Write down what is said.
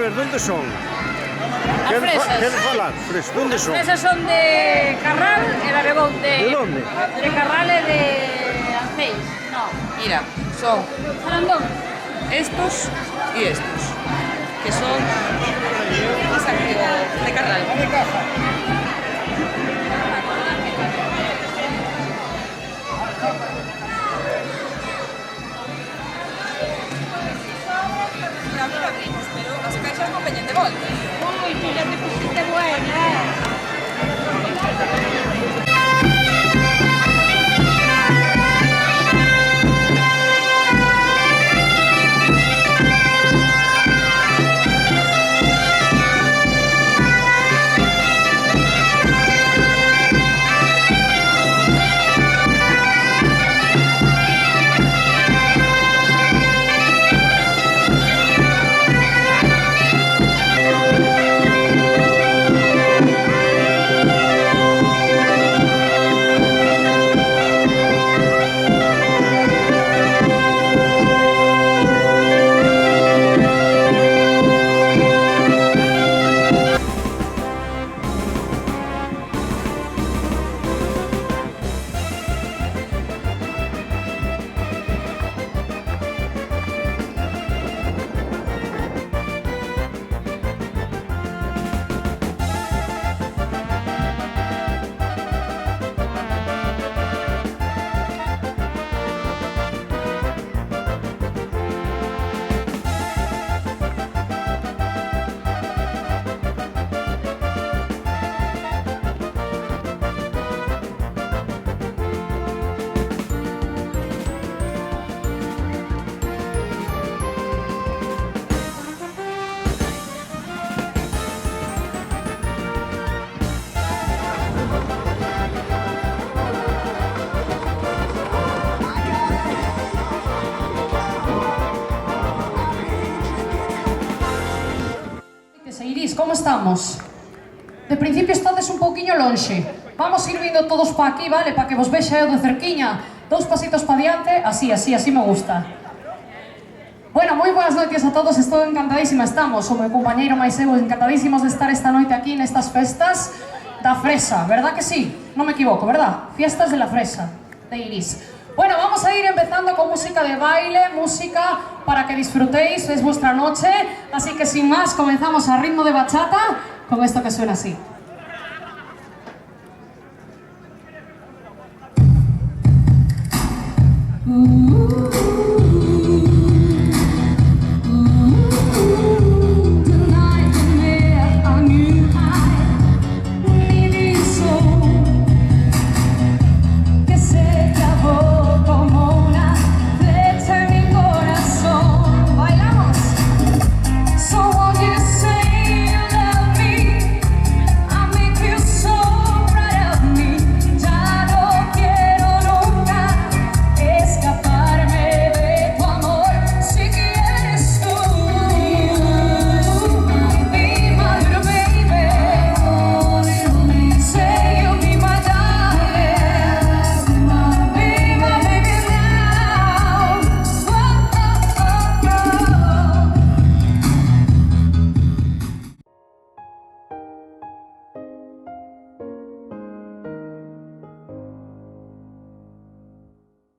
ver, ¿dónde son? As fresas. ¿Qué falar? ¿Dónde son? As fresas son de Carral e de Abegón. ¿De dónde? De Carral e de Anceis. No. Mira, son Alandón. estos y estos, que son de Carral. Pero as caixas non veñen de volta. Uy, tú ya te pusiste buena. Iris, como estamos? De principio estades un pouquiño lonxe. Vamos ir vindo todos pa aquí, vale? Para que vos vexa eu de cerquiña. 2 pasitos pa diante, así me gusta. Bueno, moi boas noites a todos, estou encantadísima, estamos, o meu compañeiro máis eu, encantadísimos de estar esta noite aquí nestas festas da Fresa, verdad que sí? Non me equivoco, verdad? Fiestas de la Fresa, de Iris. Bueno, vamos a ir empezando con música de baile, música para que disfrutéis, es vuestra noche, así que sin más comenzamos a ritmo de bachata con esto que suena así.